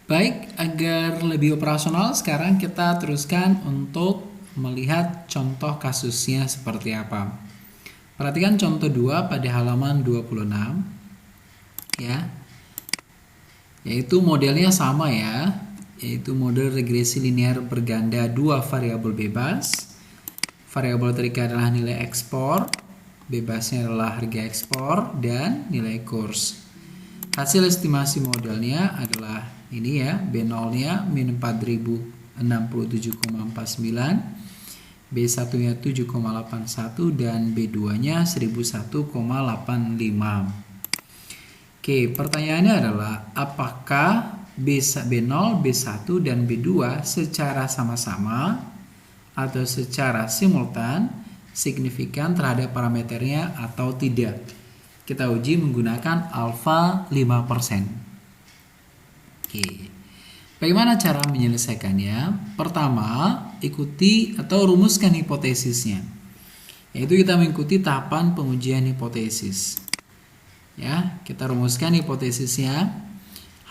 Baik, agar lebih operasional, sekarang kita teruskan untuk melihat contoh kasusnya seperti apa. Perhatikan contoh 2 pada halaman 26 ya. Yaitu modelnya sama ya, yaitu model regresi linear berganda dua variabel bebas. Variabel terikat adalah nilai ekspor, bebasnya adalah harga ekspor dan nilai kurs. Hasil estimasi modelnya adalah ini ya, B0-nya min 4067,49, B1-nya 7,81 dan B2-nya 1001,85. Oke, pertanyaannya adalah apakah B0, B1 dan B2 secara sama-sama atau secara simultan signifikan terhadap parameternya atau tidak. Kita uji menggunakan alfa 5%. Oke. Bagaimana cara menyelesaikannya? Pertama, ikuti atau rumuskan hipotesisnya. Yaitu kita mengikuti tahapan pengujian hipotesis. Ya, kita rumuskan hipotesisnya.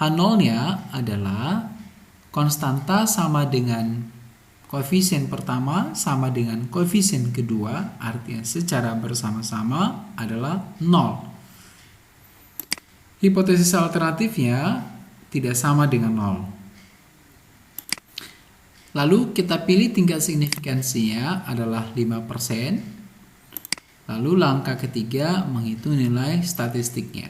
H0-nya adalah konstanta sama dengan koefisien pertama sama dengan koefisien kedua, artinya secara bersama-sama adalah 0. Hipotesis alternatifnya tidak sama dengan 0. Lalu kita pilih tingkat signifikansinya adalah 5%. Lalu langkah ketiga menghitung nilai statistiknya.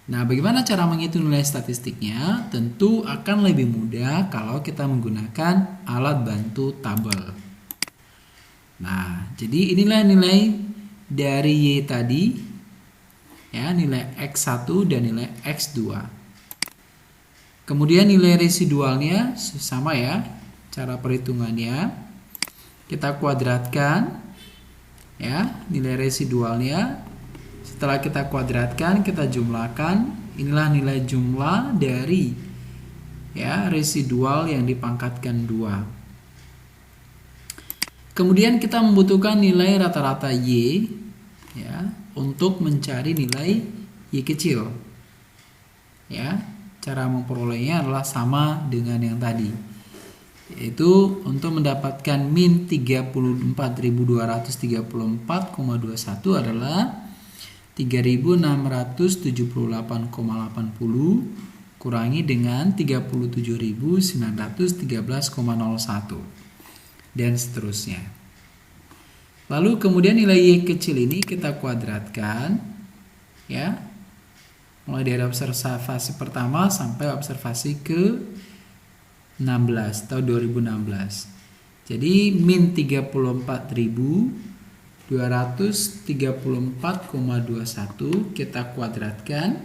Nah, bagaimana cara menghitung nilai statistiknya? Tentu akan lebih mudah kalau kita menggunakan alat bantu tabel. Nah, jadi inilah nilai dari Y tadi, ya, nilai X1 dan nilai X2. Kemudian nilai residualnya sama ya, cara perhitungannya. Kita kuadratkan, ya, nilai residualnya. Setelah kita kuadratkan, kita jumlahkan. Inilah nilai jumlah dari ya residual yang dipangkatkan 2. Kemudian kita membutuhkan nilai rata-rata Y ya untuk mencari nilai Y kecil. Ya, cara memperolehnya adalah sama dengan yang tadi. Yaitu untuk mendapatkan min 34.234,21 adalah 3.678,80 kurangi dengan 37.913,01 dan seterusnya. Lalu kemudian nilai Y kecil ini kita kuadratkan ya, mulai dari observasi pertama sampai observasi ke 16 atau 2016. Jadi min 34.234,21 kita kuadratkan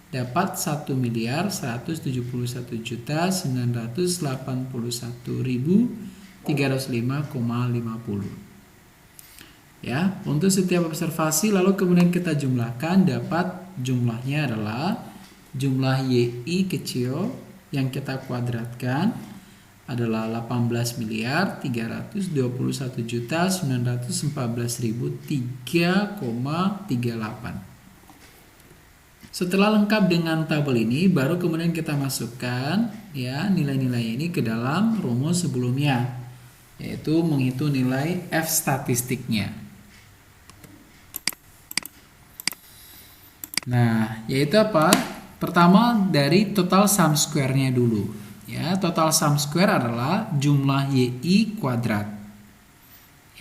dapat 1.191.305,50. Ya, untuk setiap observasi lalu kemudian kita jumlahkan, dapat jumlahnya adalah jumlah YI kecil yang kita kuadratkan adalah 18.314.914.003,38. Setelah lengkap dengan tabel ini, baru kemudian kita masukkan ya nilai-nilai ini ke dalam rumus sebelumnya, yaitu menghitung nilai F statistiknya. Nah, yaitu apa? Pertama dari total sum square-nya dulu. Ya, total sum square adalah jumlah YI kuadrat.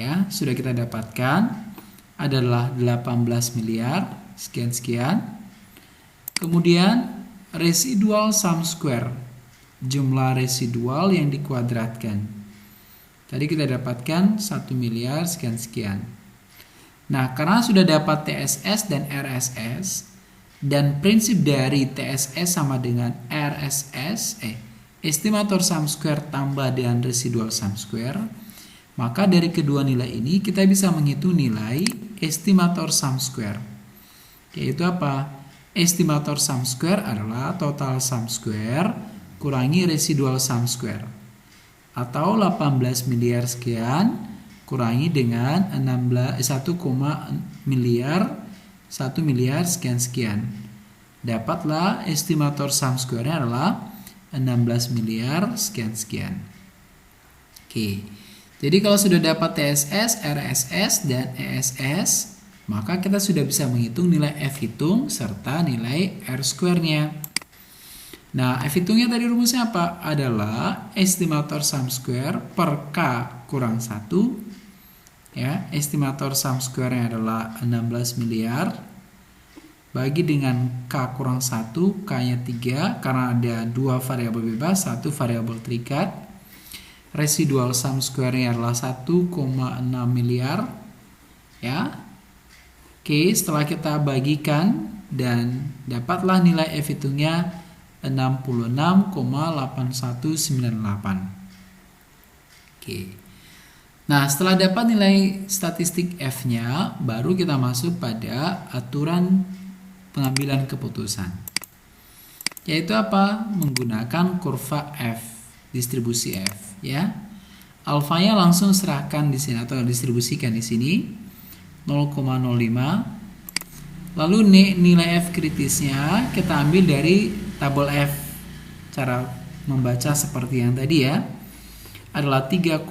Ya, sudah kita dapatkan adalah 18 miliar sekian-sekian. Kemudian residual sum square, jumlah residual yang dikuadratkan. Tadi kita dapatkan 1 miliar sekian-sekian. Nah, karena sudah dapat TSS dan RSS, dan prinsip dari TSS sama dengan RSS, estimator sum square tambah dengan residual sum square, maka dari kedua nilai ini kita bisa menghitung nilai estimator sum square. Yaitu apa? Estimator sum square adalah total sum square kurangi residual sum square, atau 18 miliar sekian kurangi dengan 1 miliar sekian-sekian. Dapatlah estimator sum square-nya adalah 16 miliar sekian-sekian. Oke. Jadi kalau sudah dapat TSS, RSS, dan ESS, maka kita sudah bisa menghitung nilai F hitung serta nilai R square-nya. Nah, F hitungnya tadi rumusnya apa? Adalah estimator sum square per K kurang 1. Ya, estimator sum square-nya adalah 16 miliar. Bagi dengan K kurang 1, K-nya 3, karena ada 2 variabel bebas, 1 variabel terikat. Residual sum square-nya adalah 1,6 miliar. Ya. Oke, setelah kita bagikan dan dapatlah nilai F hitungnya 66,8198. Oke. Nah, setelah dapat nilai statistik F-nya, baru kita masuk pada aturan pengambilan keputusan. Yaitu apa? Menggunakan kurva F, distribusi F, ya. Alfanya langsung serahkan di sini atau distribusikan di sini 0,05. Lalu nilai F kritisnya kita ambil dari tabel F. Cara membaca seperti yang tadi ya, adalah 3,81.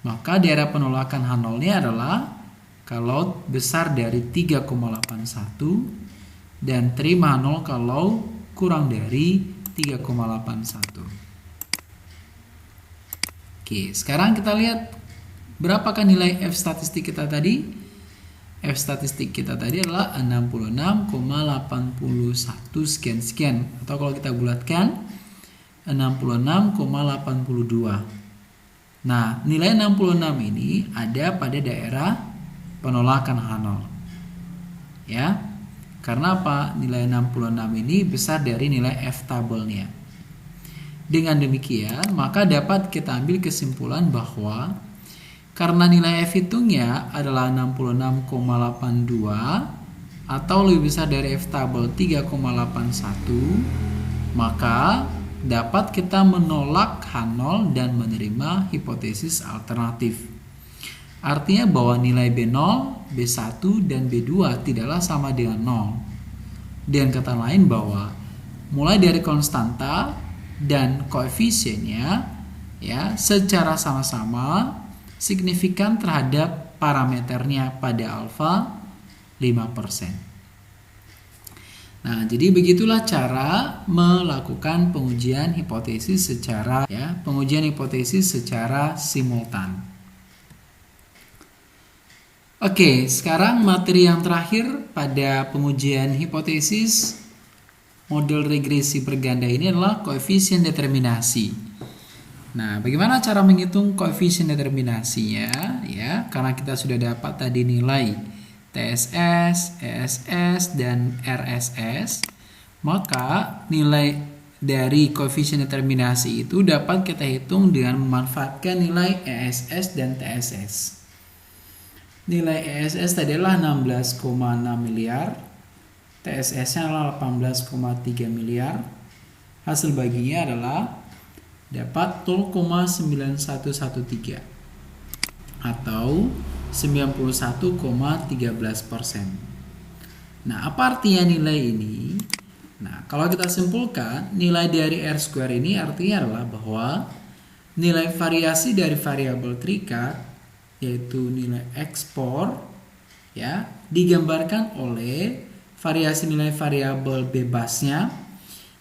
Maka daerah penolakan H0-nya adalah kalau besar dari 3,81 dan terima H0 kalau kurang dari 3,81. Oke, sekarang kita lihat berapakah nilai F statistik kita tadi? F statistik kita tadi adalah 66,81 sekian-sekian. Atau kalau kita bulatkan 66,82. Nah, nilai 66 ini ada pada daerah penolakan H0. Ya. Karena apa? Nilai 66 ini besar dari nilai F tabelnya. Dengan demikian, maka dapat kita ambil kesimpulan bahwa karena nilai F hitungnya adalah 66,82 atau lebih besar dari F tabel 3,81, maka dapat kita menolak H0 dan menerima hipotesis alternatif. Artinya bahwa nilai B0, B1, dan B2 tidaklah sama dengan 0. Dengan kata lain bahwa mulai dari konstanta dan koefisiennya ya secara sama-sama signifikan terhadap parameternya pada alfa 5%. Nah, jadi begitulah cara melakukan pengujian hipotesis secara simultan. Oke, sekarang materi yang terakhir pada pengujian hipotesis model regresi berganda ini adalah koefisien determinasi. Nah, bagaimana cara menghitung koefisien determinasinya? Ya, karena kita sudah dapat tadi nilai TSS, ESS, dan RSS, maka nilai dari koefisien determinasi itu dapat kita hitung dengan memanfaatkan nilai ESS dan TSS. Nilai ESS tadi adalah 16,6 miliar, TSS-nya adalah 18,3 miliar. Hasil baginya adalah dapat 0,9113 atau 91,13%. Nah, apa artinya nilai ini? Nah, kalau kita simpulkan, nilai dari R square ini artinya adalah bahwa nilai variasi dari variabel terikat, yaitu nilai ekspor, ya, digambarkan oleh variasi nilai variabel bebasnya,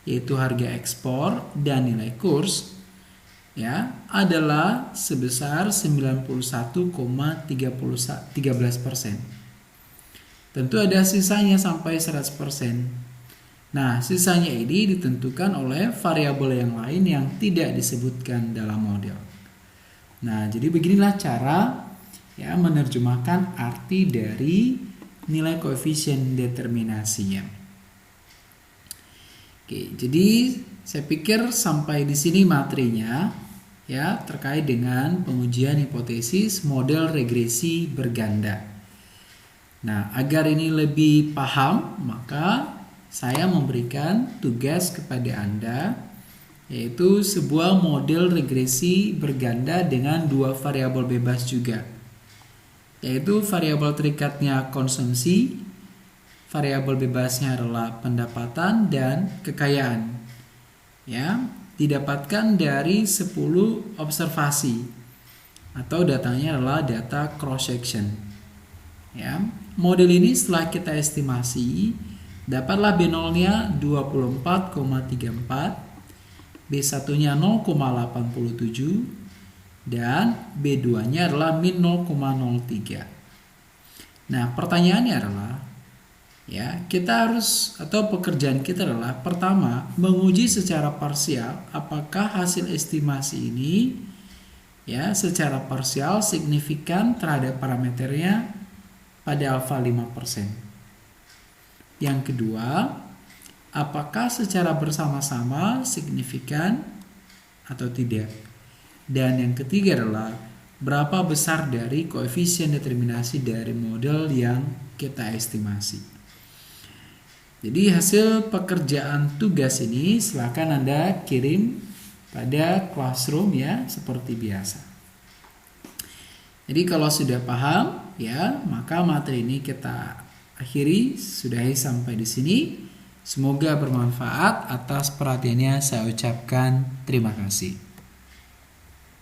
yaitu harga ekspor dan nilai kurs, ya, adalah sebesar 91,13%. Tentu ada sisanya sampai 100%. Nah, sisanya ini ditentukan oleh variabel yang lain yang tidak disebutkan dalam model. Nah, jadi beginilah cara ya menerjemahkan arti dari nilai koefisien determinasinya. Oke, jadi saya pikir sampai di sini materinya ya terkait dengan pengujian hipotesis model regresi berganda. Nah, agar ini lebih paham, maka saya memberikan tugas kepada Anda, yaitu sebuah model regresi berganda dengan dua variabel bebas juga, yaitu variabel terikatnya konsumsi variabel bebasnya adalah pendapatan dan kekayaan. Ya, didapatkan dari 10 observasi atau datanya adalah data cross section. Ya, model ini setelah kita estimasi dapatlah B0-nya 24,34, B1-nya 0,87 dan B2-nya adalah min 0,03. Nah, pertanyaannya adalah ya, kita harus atau pekerjaan kita adalah pertama menguji secara parsial apakah hasil estimasi ini ya secara parsial signifikan terhadap parameternya pada alfa 5%. Yang kedua, apakah secara bersama-sama signifikan atau tidak. Dan yang ketiga adalah berapa besar dari koefisien determinasi dari model yang kita estimasi. Jadi hasil pekerjaan tugas ini silakan Anda kirim pada classroom ya seperti biasa. Jadi kalau sudah paham ya, maka materi ini kita akhiri, sudahi sampai di sini. Semoga bermanfaat. Atas perhatiannya saya ucapkan terima kasih.